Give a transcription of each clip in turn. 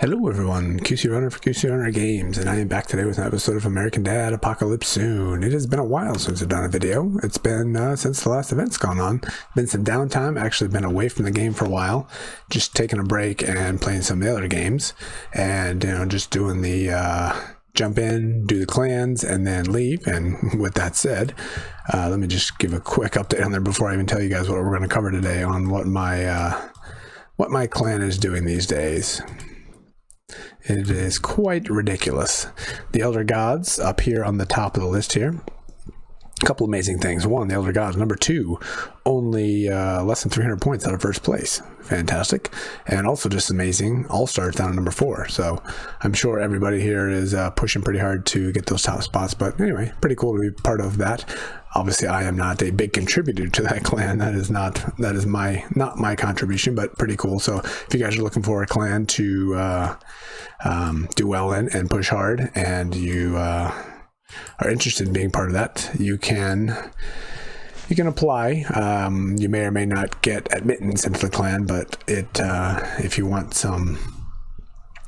Hello everyone, QC Runner for QC Runner Games, and I am back today with an episode of American Dad Apocalypse Soon. It has been a while since I've done a video. It's been since the last event's gone on. Been some downtime, actually been away from the game for a while, just taking a break and playing some of the other games, and just doing the jump in, do the clans, and then leave. And with that said, let me just give a quick update on there before I even tell you guys what we're going to cover today on what my clan is doing these days. It is quite ridiculous. The Elder Gods up here on the top of the list here. A couple amazing things. One, the Elder Gods. Number two, only less than 300 points out of first place. Fantastic. And also just amazing, All-Stars down at number 4. So I'm sure everybody here is pushing pretty hard to get those top spots. But anyway, pretty cool to be part of that. Obviously, I am not a big contributor to that clan. That is not my contribution, but pretty cool. So if you guys are looking for a clan to do well in and push hard, and you are interested in being part of that, you can apply. You may or may not get admittance into the clan, but if you want some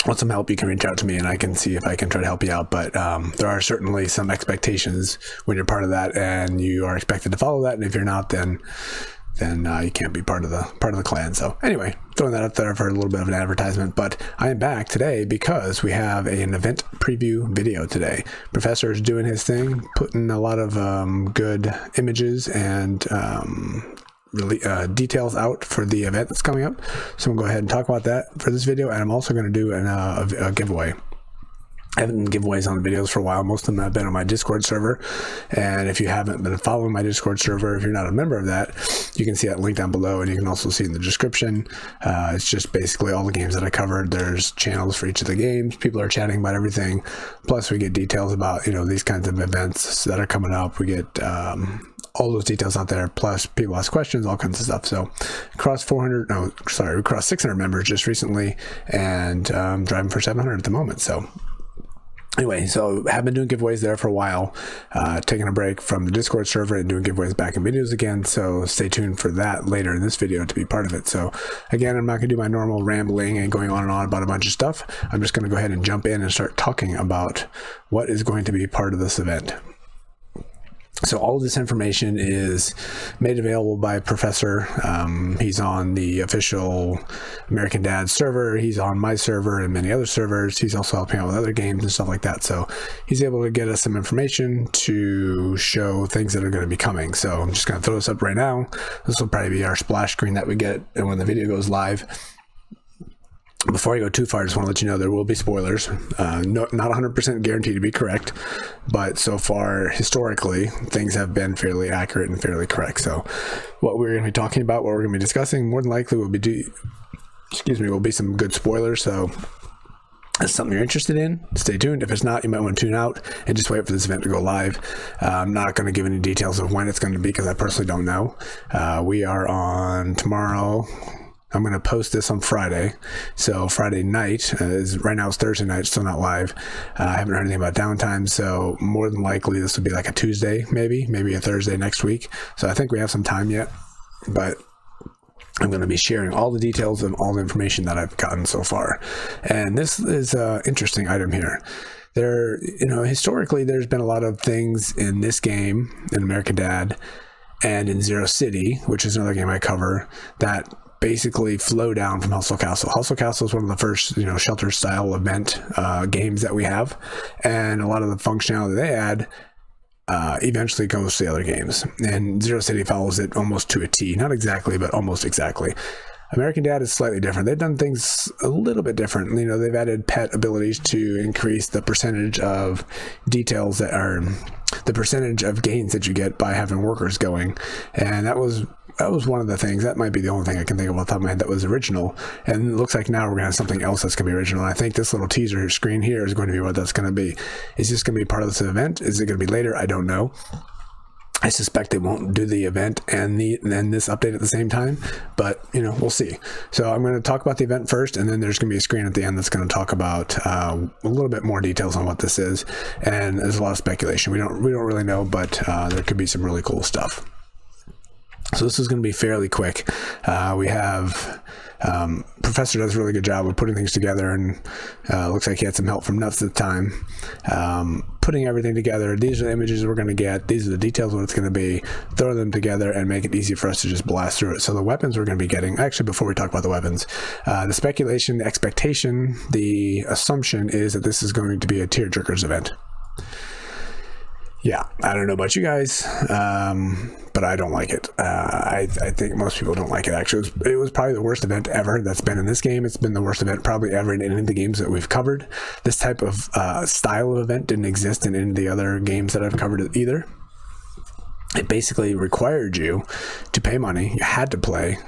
help, you can reach out to me and I can see if I can try to help you out. But there are certainly some expectations when you're part of that, and you are expected to follow that. And if you're not, then you can't be part of the clan. So anyway, throwing that out there for a little bit of an advertisement. But I am back today because we have an event preview video today. Professor is doing his thing, putting a lot of good images and details out for the event that's coming up. So I'm going to go ahead and talk about that for this video, and I'm also going to do a giveaway. I haven't done giveaways on the videos for a while. Most of them have been on my Discord server, and if you haven't been following my Discord server, if you're not a member of that, you can see that link down below, and you can also see in the description. It's just basically all the games that I covered. There's channels for each of the games. People are chatting about everything. Plus we get details about these kinds of events that are coming up. We get all those details out there, plus people ask questions, all kinds of stuff. So we crossed 600 members just recently, and driving for 700 at the moment. So anyway, so I have been doing giveaways there for a while, taking a break from the Discord server and doing giveaways back in videos again. So stay tuned for that later in this video to be part of it. So again, I'm not going to do my normal rambling and going on and on about a bunch of stuff. I'm just going to go ahead and jump in and start talking about what is going to be part of this event. So all of this information is made available by Professor. He's on the official American Dad server. He's on my server and many other servers. He's also helping out with other games and stuff like that. So he's able to get us some information to show things that are going to be coming. So I'm just going to throw this up right now. This will probably be our splash screen that we get when the video goes live. Before I go too far, I just want to let you know there will be spoilers. Not 100% guaranteed to be correct, but so far, historically, things have been fairly accurate and fairly correct. So what we're going to be talking about, what we're going to be discussing, more than likely will be some good spoilers. So if it's something you're interested in, stay tuned. If it's not, you might want to tune out and just wait for this event to go live. I'm not going to give any details of when it's going to be because I personally don't know. We are on tomorrow. I'm going to post this on Friday. So Friday night, right now it's Thursday night, still not live. I haven't heard anything about downtime, so more than likely this will be like a Tuesday, maybe a Thursday next week. So I think we have some time yet, but I'm going to be sharing all the details and all the information that I've gotten so far. And this is an interesting item here. Historically, there's been a lot of things in this game, in American Dad, and in Zero City, which is another game I cover, that basically flow down from Hustle Castle. Hustle Castle is one of the first, shelter style event games that we have, and a lot of the functionality they add eventually goes to the other games. And Zero City follows it almost to a T, not exactly, but almost exactly. American Dad is slightly different. They've done things a little bit different. They've added pet abilities to increase the percentage of details that are the percentage of gains that you get by having workers going, and that was one of the things. That might be the only thing I can think of off the top of my head that was original. And it looks like now we're going to have something else that's going to be original. And I think this little teaser screen here is going to be what that's going to be. Is this going to be part of this event? Is it going to be later? I don't know. I suspect they won't do the event and this update at the same time, but we'll see. So I'm going to talk about the event first, and then there's going to be a screen at the end that's going to talk about a little bit more details on what this is. And there's a lot of speculation. We don't really know, but there could be some really cool stuff. So this is going to be fairly quick. We have Professor does a really good job of putting things together, and looks like he had some help from Nuts at the time. Putting everything together. These are the images we're going to get. These are the details of what it's going to be. Throw them together and make it easy for us to just blast through it. So the weapons we're going to be getting, actually before we talk about the weapons, the speculation, the expectation, the assumption is that this is going to be a Tearjerkers event. Yeah, I don't know about you guys, but I don't like it. I think most people don't like it, actually. It was probably the worst event ever that's been in this game. It's been the worst event probably ever in any of the games that we've covered. This type of style of event didn't exist in any of the other games that I've covered either. It basically required you to pay money. You had to pay,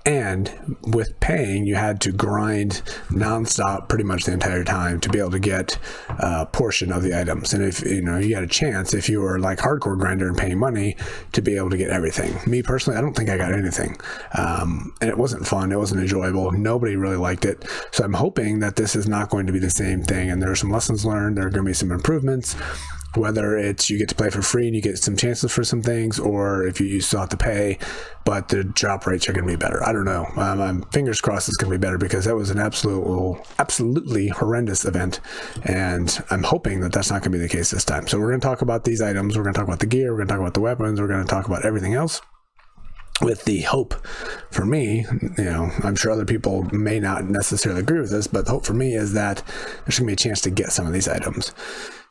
and with paying, you had to grind nonstop pretty much the entire time to be able to get a portion of the items. And if you had a chance, if you were like hardcore grinder and paying money, to be able to get everything. Me personally, I don't think I got anything, and it wasn't fun. It wasn't enjoyable. Nobody really liked it. So I'm hoping that this is not going to be the same thing. And there are some lessons learned. There are going to be some improvements. Whether it's you get to play for free and you get some chances for some things, or if you still have to pay, but the drop rates are going to be better. I don't know. I'm fingers crossed it's going to be better, because that was an absolutely horrendous event, and I'm hoping that that's not going to be the case this time. So we're going to talk about these items. We're going to talk about the gear. We're going to talk about the weapons. We're going to talk about everything else, with the hope for me, I'm sure other people may not necessarily agree with this, but the hope for me is that there's going to be a chance to get some of these items.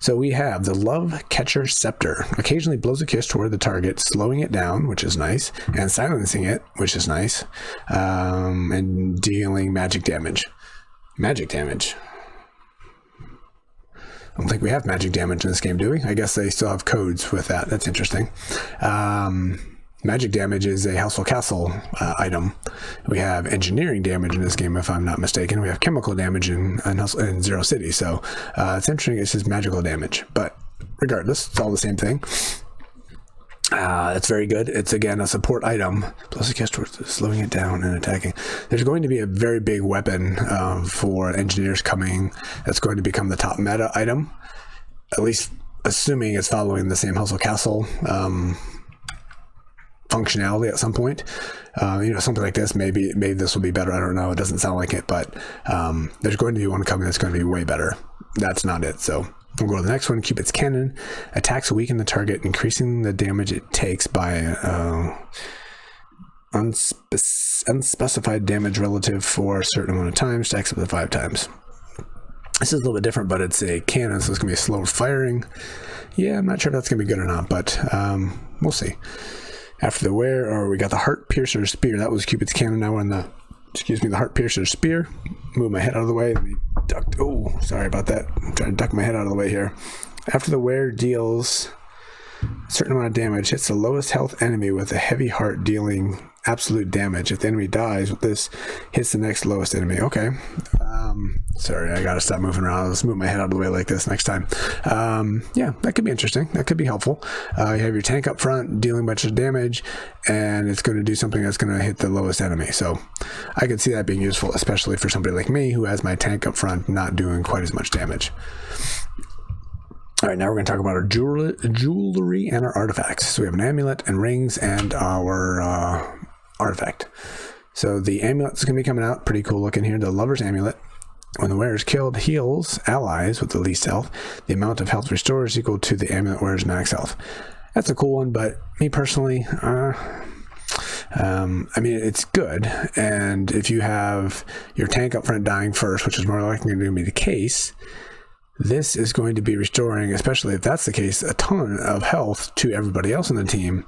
So we have the Love Catcher Scepter. Occasionally blows a kiss toward the target, slowing it down, which is nice, and silencing it, which is nice, and dealing magic damage. Magic damage. I don't think we have magic damage in this game, do we? I guess they still have codes with that. That's interesting. Magic damage is a Household Castle item. We have engineering damage in this game, if I'm not mistaken. We have chemical damage in Zero City. So it's interesting. It's just magical damage. But regardless, it's all the same thing. It's very good. It's, again, a support item. Plus it gets towards slowing it down and attacking. There's going to be a very big weapon for engineers coming that's going to become the top meta item. At least assuming it's following the same Household Castle functionality at some point. Something like this, maybe this will be better. I don't know. It doesn't sound like it, but there's going to be one coming that's going to be way better. That's not it. So we'll go to the next one. Cupid's Cannon. Attacks weaken the target, increasing the damage it takes by unspecified damage relative for a certain amount of time. Stacks up to 5 times. This is a little bit different, but it's a cannon, so it's going to be slower firing. Yeah, I'm not sure if that's going to be good or not, but we'll see. After the wear, we got the Heart Piercer Spear. That was Cupid's Cannon. Now we're in the Heart Piercer Spear. Move my head out of the way. Let me duck. Oh, sorry about that. I'm trying to duck my head out of the way here. After the wear, deals a certain amount of damage. Hits the lowest health enemy with a heavy heart, dealing absolute damage. If the enemy dies with this, hits the next lowest enemy. Okay. Sorry, I gotta stop moving around. Let's move my head out of the way like this next time. Yeah, that could be interesting. That could be helpful. You have your tank up front dealing a bunch of damage, and it's going to do something that's going to hit the lowest enemy. So I could see that being useful, especially for somebody like me who has my tank up front not doing quite as much damage. All right, now we're going to talk about our jewelry and our artifacts. So we have an amulet and rings and our artifact. So the amulet is going to be coming out. Pretty cool looking here. The Lover's Amulet. When the wearer is killed, heals allies with the least health. The amount of health restored is equal to the amulet wearer's max health. That's a cool one, but me personally, it's good. And if you have your tank up front dying first, which is more likely going to be the case, this is going to be restoring, especially if that's the case, a ton of health to everybody else on the team.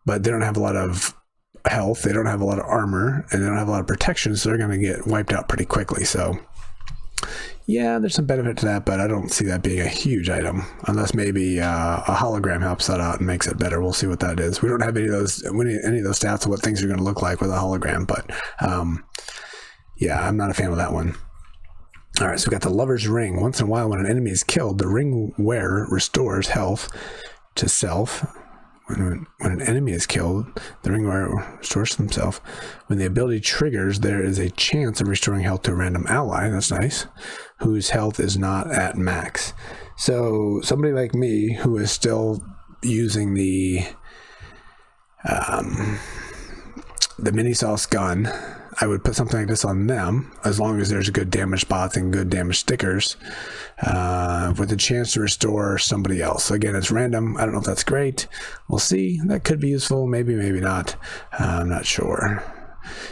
But they don't have a lot of health, they don't have a lot of armor, and they don't have a lot of protection, so they're going to get wiped out pretty quickly. So yeah, there's some benefit to that, but I don't see that being a huge item, unless maybe a hologram helps that out and makes it better. We'll see what that is. We don't have any of those stats of what things are going to look like with a hologram, but yeah, I'm not a fan of that one. All right, so we've got the Lover's Ring. Once in a while, when an enemy is killed, the ring wearer restores health to self. When an enemy is killed, the ring wearer restores himself. When the ability triggers, there is a chance of restoring health to a random ally. That's nice. Whose health is not at max. So somebody like me who is still using the The mini sauce gun, I would put something like this on them, as long as there's good damage spots and good damage stickers, with a chance to restore somebody else. So again, it's random. I don't know if that's great. We'll see. That could be useful. Maybe, maybe not. I'm not sure.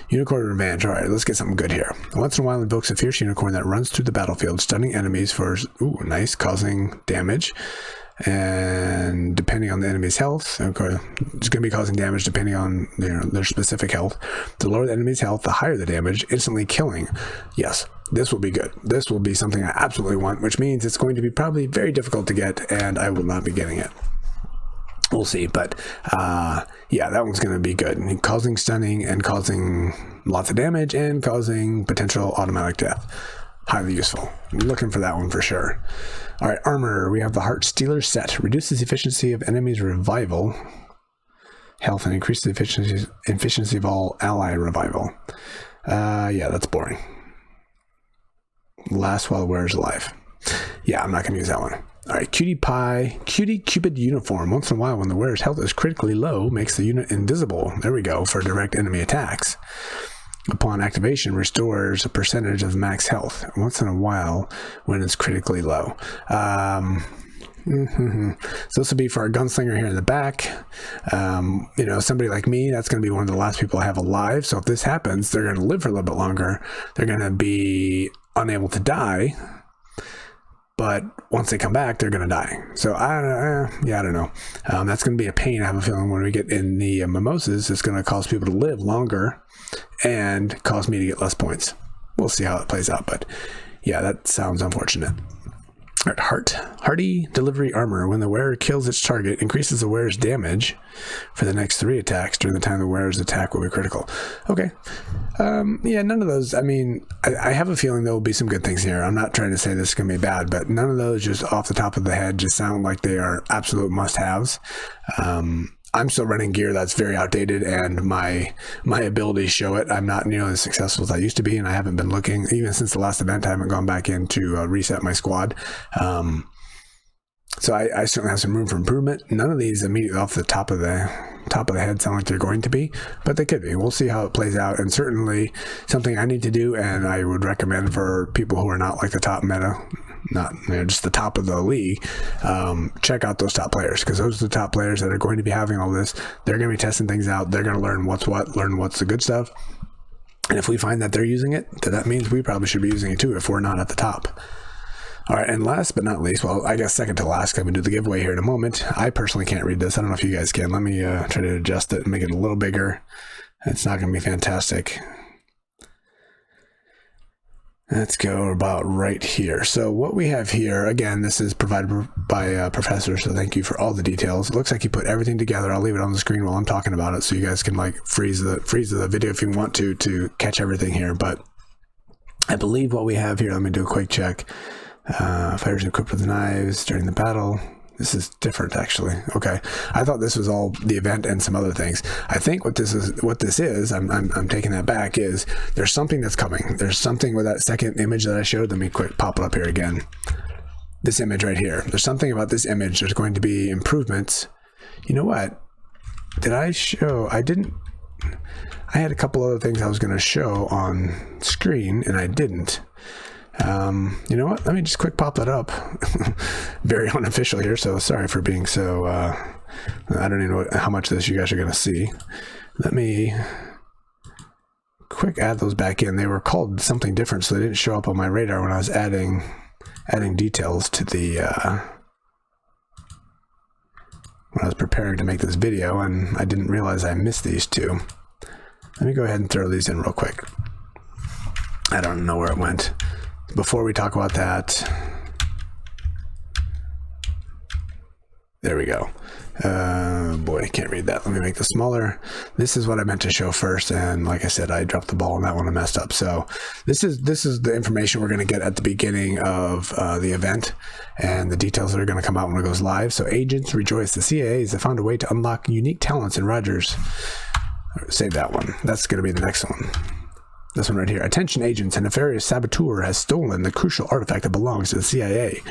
Unicorn Revenge. All right, let's get something good here. Once in a while, invokes a fierce unicorn that runs through the battlefield, stunning enemies for, ooh, nice, causing damage. And depending on the enemy's health, okay, it's going to be causing damage depending on their specific health. The lower the enemy's health, the higher the damage, instantly killing. Yes, this will be good. This will be something I absolutely want, which means it's going to be probably very difficult to get, and I will not be getting it. We'll see, but yeah, that one's going to be good. Causing stunning and causing lots of damage and causing potential automatic death. Highly useful. I'm looking for that one for sure. All right, armor. We have the Heart Stealer set. Reduces efficiency of enemies' revival health and increases the efficiency of all ally revival. Yeah, that's boring. Last while the wearer's alive. Yeah, I'm not going to use that one. All right, Cutie Cupid uniform. Once in a while, when the wearer's health is critically low, makes the unit invisible. There we go, for direct enemy attacks. Upon activation, restores a percentage of max health. Once in a while, when it's critically low. So this will be for our gunslinger here in the back. Somebody like me, that's going to be one of the last people I have alive. So if this happens, they're going to live for a little bit longer. They're going to be unable to die. But once they come back, they're going to die. So I don't know. That's going to be a pain. I have a feeling when we get in the mimosas, it's going to cause people to live longer and cause me to get less points. We'll see how it plays out. But yeah, that sounds unfortunate. All right, Hardy Delivery Armor. When the wearer kills its target, increases the wearer's damage for the next 3 attacks during the time the wearer's attack will be critical. Okay. Yeah, none of those. I mean, I have a feeling there will be some good things here. I'm not trying to say this is going to be bad, but none of those just off the top of the head just sound like they are absolute must-haves. I'm still running gear that's very outdated, and my abilities show it. I'm not nearly as successful as I used to be, and I haven't been looking, even since the last event, I haven't gone back in to reset my squad. So I certainly have some room for improvement. None of these immediately off the top of the head sound like they're going to be, but they could be. We'll see how it plays out, and certainly something I need to do, and I would recommend for people who are not like the top meta, not just the top of the league, check out those top players, because those are the top players that are going to be having all this. They're going to be testing things out. They're going to learn what's what, learn what's the good stuff, and if we find that they're using it, then that means we probably should be using it too if we're not at the top. All right, and last but not least, well, I guess second to last, I'm going to do the giveaway here in a moment. I personally can't read this. I don't know if you guys can. Let me try to adjust it and make it a little bigger. It's not going to be fantastic. Let's go about right here. So what we have here, again, this is provided by Professor, so thank you for all the details. It looks like you put everything together. I'll leave it on the screen while I'm talking about it, so you guys can like freeze the video if you want to catch everything here. But I believe what we have here, let me do a quick check. Fighters equipped with knives during the battle. This is different, actually. Okay, I thought this was all the event and some other things. I think what this is, I'm taking that back, is there's something that's coming. There's something with that second image that I showed. Let me quick pop it up here again. This image right here. There's something about this image. There's going to be improvements. You know what? Did I show? I didn't. I had a couple other things I was going to show on screen, and I didn't. You know what? Let me just quick pop that up. Very unofficial here, so sorry for being so, I don't even know how much of this you guys are going to see. Let me quick add those back in. They were called something different, so they didn't show up on my radar when I was adding details to the, when I was preparing to make this video, and I didn't realize I missed these two. Let me go ahead and throw these in real quick. I don't know where it went. Before we talk about that, there we go. Boy, I can't read that. Let me make this smaller. This is what I meant to show first, and like I said, I dropped the ball on that one and messed up. So this is the information we're going to get at the beginning of the event, and the details that are going to come out when it goes live. So agents rejoice. The CAAs have found a way to unlock unique talents in Rogers. Save that one. That's going to be the next one. This one right here. Attention agents, a nefarious saboteur has stolen the crucial artifact that belongs to the CIA.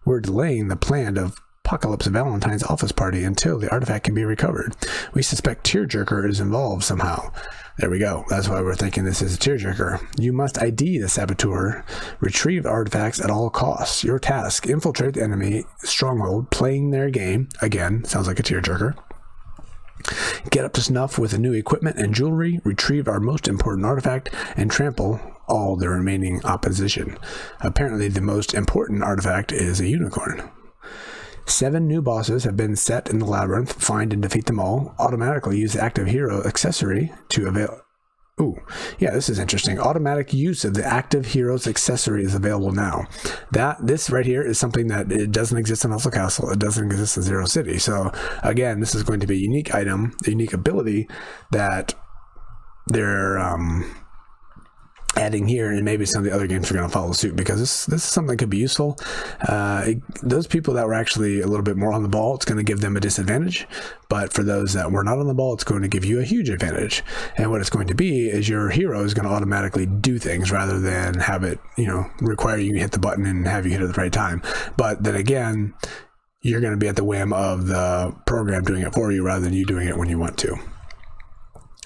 We're delaying the planned of post-apocalypse Valentine's office party until the artifact can be recovered. We suspect Tearjerker is involved somehow. There we go. That's why we're thinking this is a Tearjerker. You must ID the saboteur, retrieve artifacts at all costs. Your task, infiltrate the enemy stronghold, playing their game. Again, sounds like a Tearjerker. Get up to snuff with the new equipment and jewelry, retrieve our most important artifact, and trample all the remaining opposition. Apparently, the most important artifact is a unicorn. 7 new bosses have been set in the labyrinth. Find and defeat them all. Automatically use the active hero accessory to avail... Ooh, yeah, this is interesting. Automatic use of the active hero's accessory is available now. This right here is something that it doesn't exist in Hustle Castle. It doesn't exist in Zero City. So again, this is going to be a unique item, a unique ability that they're adding here, and maybe some of the other games are going to follow suit, because this is something that could be useful. Those people that were actually a little bit more on the ball, it's going to give them a disadvantage, but for those that were not on the ball, it's going to give you a huge advantage. And what it's going to be is your hero is going to automatically do things rather than have it, require you to hit the button and have you hit it at the right time. But then again, you're going to be at the whim of the program doing it for you rather than you doing it when you want to.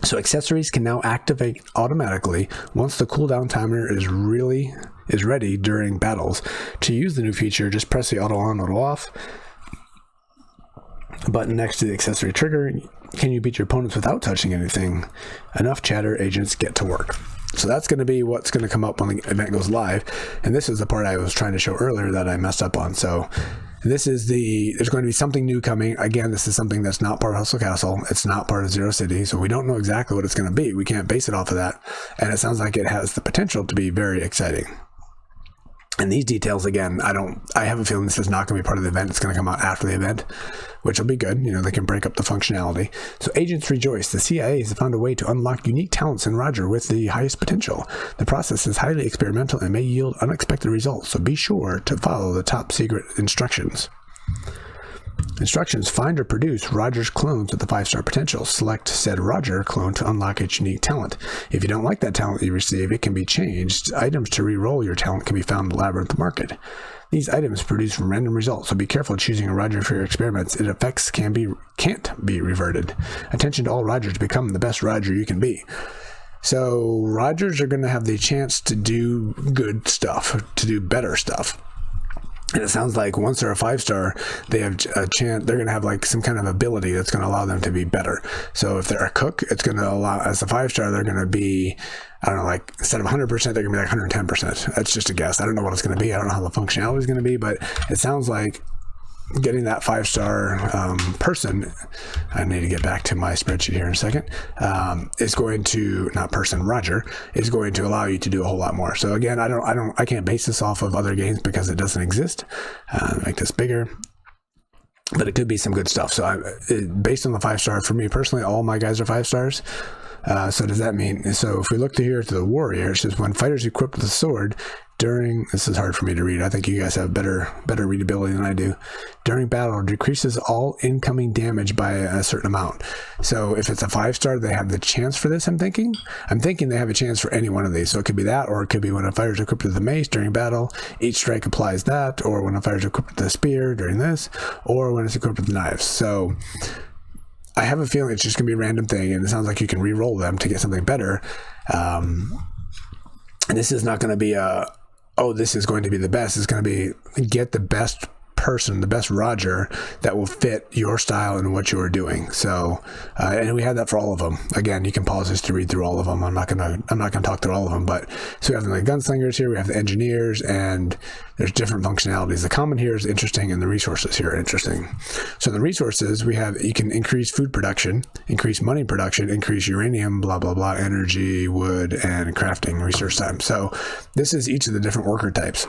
So accessories can now activate automatically once the cooldown timer is ready during battles. To use the new feature, just press the auto on, auto off button next to the accessory trigger. Can you beat your opponents without touching anything? Enough chatter, agents, get to work. So that's going to be what's going to come up when the event goes live. And this is the part I was trying to show earlier that I messed up on. So there's going to be something new coming. Again, this is something that's not part of Hustle Castle. It's not part of Zero City, so we don't know exactly what it's going to be. We can't base it off of that. And it sounds like it has the potential to be very exciting. And these details, again, I have a feeling this is not going to be part of the event. It's going to come out after the event, which will be good. They can break up the functionality. So agents rejoice. The CIA has found a way to unlock unique talents in Roger with the highest potential. The process is highly experimental and may yield unexpected results, so be sure to follow the top secret instructions. Instructions: find or produce Roger's clones with the 5-star potential. Select said Roger clone to unlock its unique talent. If you don't like that talent you receive, it can be changed. Items to re-roll your talent can be found in the Labyrinth Market. These items produce random results, so be careful choosing a Roger for your experiments. Its effects can't be reverted. Attention to all Rogers to become the best Roger you can be. So Rogers are going to have the chance to do good stuff, to do better stuff. And it sounds like once they're a 5-star, they have a chance. They're going to have like some kind of ability that's going to allow them to be better. So if they're a cook, it's going to allow, as a 5-star, they're going to be, I don't know, like instead of 100%, they're going to be like 110%. That's just a guess. I don't know what it's going to be. I don't know how the functionality is going to be, but it sounds like getting that 5-star person, I need to get back to my spreadsheet here in a second, is going to, not person, Roger, is going to allow you to do a whole lot more. So again, I can't base this off of other games because it doesn't exist. Make this bigger, but it could be some good stuff. So based on the 5-star, for me personally, all my guys are 5-stars. So does that mean, so if we look here to the warrior, it says when fighters equipped with a sword this is hard for me to read. I think you guys have better readability than I do. During battle, decreases all incoming damage by a certain amount. So if it's a 5-star, they have the chance for this, I'm thinking they have a chance for any one of these. So it could be that, or it could be when a fighter is equipped with a mace during battle, each strike applies that, or when a fighter is equipped with a spear during this, or when it's equipped with knives. So I have a feeling it's just going to be a random thing, and it sounds like you can re-roll them to get something better. And this is not going to be this is going to be the best. It's going to be get the best person, the best Roger that will fit your style and what you are doing. So, and we have that for all of them. Again, you can pause this to read through all of them. I'm not gonna talk through all of them, but so we have the gunslingers here, we have the engineers, and there's different functionalities. The common here is interesting, and the resources here are interesting. So the resources you can increase food production, increase money production, increase uranium, blah blah blah, energy, wood, and crafting research time. So this is each of the different worker types.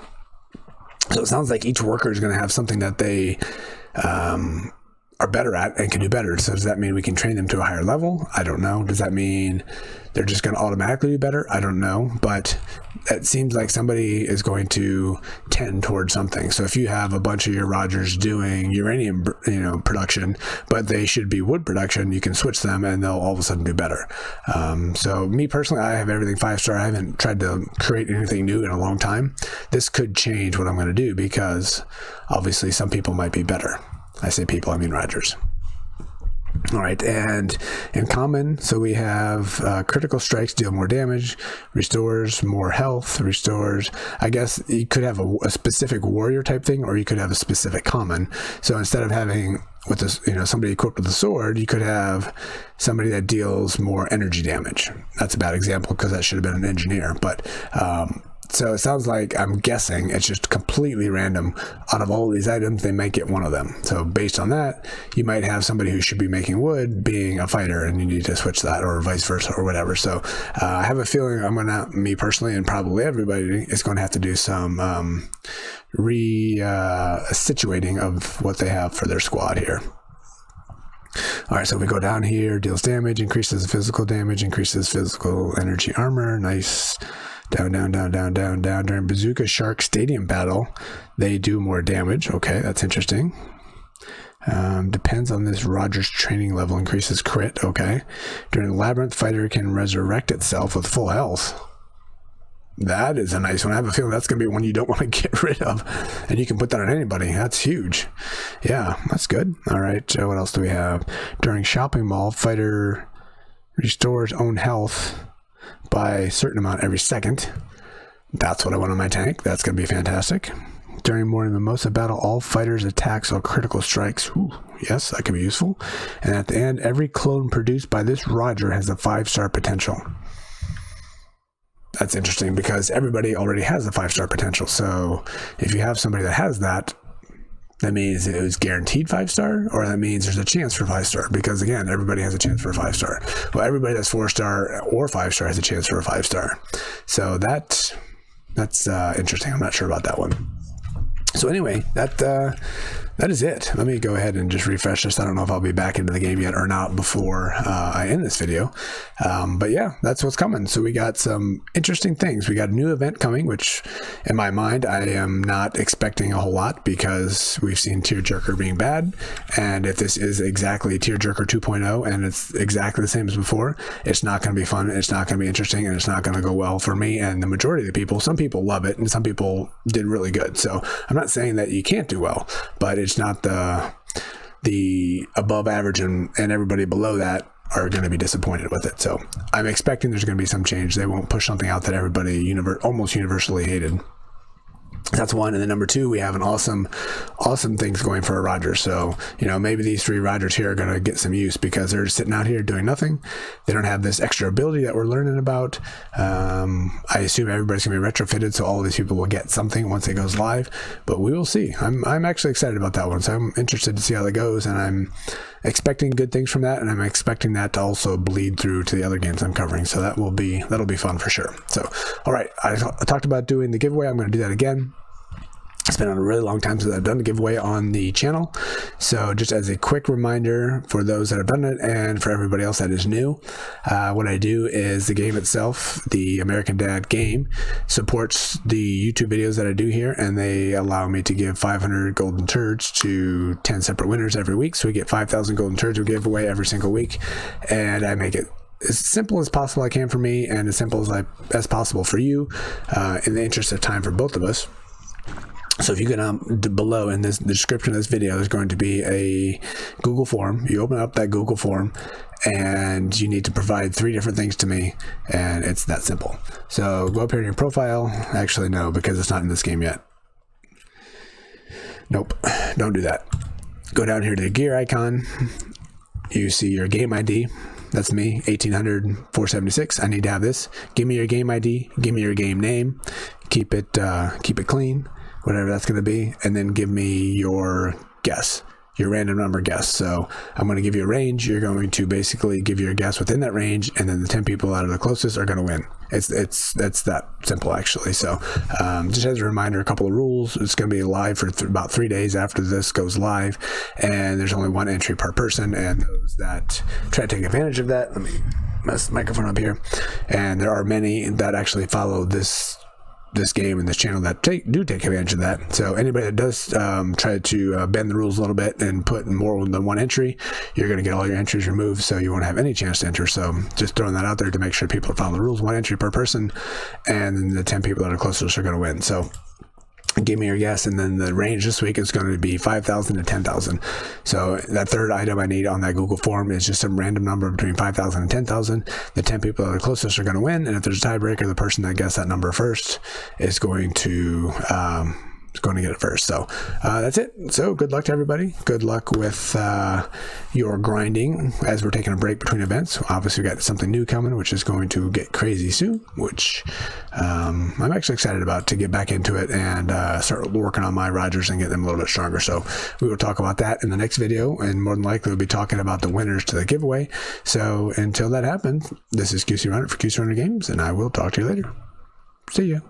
So it sounds like each worker is going to have something that they are better at and can do better. So does that mean we can train them to a higher level? I don't know. Does that mean they're just going to automatically do better? I don't know. But it seems like somebody is going to tend towards something. So if you have a bunch of your Rogers doing uranium, production, but they should be wood production, you can switch them and they'll all of a sudden do better. So me personally, I have everything 5-star. I haven't tried to create anything new in a long time. This could change what I'm going to do because obviously some people might be better. I say people, I mean Rogers. All right, and in common, so we have critical strikes deal more damage, restores more health, restores, I guess you could have a specific warrior type thing, or you could have a specific common. So instead of having with this, somebody equipped with a sword, you could have somebody that deals more energy damage. That's a bad example because that should have been an engineer, but so it sounds like, I'm guessing it's just completely random. Out of all of these items, they might get one of them. So based on that, you might have somebody who should be making wood being a fighter, and you need to switch that, or vice versa, or whatever. So I have a feeling me personally, and probably everybody, is going to have to do some situating of what they have for their squad here. All right, so we go down here, deals damage, increases physical damage, increases physical energy armor. Nice. Down. During Bazooka Shark Stadium battle, they do more damage. Okay, that's interesting. Depends on this Rogers training level, increases crit. Okay. During Labyrinth, fighter can resurrect itself with full health. That is a nice one. I have a feeling that's going to be one you don't want to get rid of. And you can put that on anybody. That's huge. Yeah, that's good. All right, what else do we have? During Shopping Mall, fighter restores own health by a certain amount every second. That's what I want on my tank. That's going to be fantastic. During Morning Mimosa battle, all fighters attacks or critical strikes. Ooh, yes, that can be useful. And at the end, every clone produced by this Roger has a 5-star potential. That's interesting because everybody already has a 5-star potential. So if you have somebody that has that, that means it was guaranteed 5-star, or that means there's a chance for 5-star, because again, everybody has a chance for a 5-star. Well, everybody that's 4-star or 5-star has a chance for a 5-star. So that's interesting. I'm not sure about that one. So anyway, that is it. Let me go ahead and just refresh this. I don't know if I'll be back into the game yet or not before I end this video. But yeah, that's what's coming. So we got some interesting things. We got a new event coming, which in my mind, I am not expecting a whole lot because we've seen Tearjerker being bad. And if this is exactly Tearjerker 2.0 and it's exactly the same as before, it's not going to be fun. It's not going to be interesting, and it's not going to go well for me and the majority of the people. Some people love it and some people did really good. So I'm not saying that you can't do well, but it's not the above average, and everybody below that are going to be disappointed with it. So I'm expecting there's going to be some change. They won't push something out that everybody almost universally hated. That's one. And then number two, we have an awesome things going for a Roger. So, maybe these 3 Rogers here are going to get some use because they're sitting out here doing nothing. They don't have this extra ability that we're learning about. I assume everybody's going to be retrofitted, so all of these people will get something once it goes live, but we will see. I'm actually excited about that one. So I'm interested to see how that goes, and I'm expecting good things from that, and I'm expecting that to also bleed through to the other games I'm covering. So that'll be fun for sure. So, all right, I talked about doing the giveaway. I'm going to do that again. It's been a really long time since I've done the giveaway on the channel. So just as a quick reminder for those that have done it and for everybody else that is new, what I do is the game itself, the American Dad game, supports the YouTube videos that I do here, and they allow me to give 500 golden turds to 10 separate winners every week. So we get 5,000 golden turds we give away every single week, and I make it as simple as possible I can for me and as simple as possible for you, in the interest of time for both of us. So if you go down below in the description of this video, there's going to be a Google form. You open up that Google form and you need to provide 3 different things to me, and it's that simple. So go up here in your profile. Actually, no, because it's not in this game yet. Nope, don't do that. Go down here to the gear icon. You see your game ID. That's me, 1800-476. I need to have this. Give me your game ID. Give me your game name. Keep it clean, whatever that's going to be, and then give me your guess, your random number guess. So I'm going to give you a range. You're going to basically give your guess within that range, and then the 10 people out of the closest are going to win. It's that simple, actually. So just as a reminder, a couple of rules. It's going to be live for about 3 days after this goes live, and there's only 1 entry per person, and those that try to take advantage of that, let me mess the microphone up here, and there are many that actually follow this game and this channel that do take advantage of that. So anybody that does try to bend the rules a little bit and put more than 1 entry, you're going to get all your entries removed, so you won't have any chance to enter. So just throwing that out there to make sure people follow the rules. 1 entry per person, and the 10 people that are closest are going to win. So Give me your guess, and then the range this week is going to be 5,000 to 10,000. So that third item I need on that Google form is just some random number between 5,000 and 10,000. The 10 people that are closest are going to win, and if there's a tiebreaker, the person that guessed that number first is going to get it first. So that's it. So good luck to everybody. Good luck with your grinding as we're taking a break between events. Obviously, we got something new coming, which is going to get crazy soon, which I'm actually excited about, to get back into it and start working on my Rogers and get them a little bit stronger. So we will talk about that in the next video, and more than likely we'll be talking about the winners to the giveaway. So until that happens, this is QC Runner for QC Runner Games, and I will talk to you later. See ya.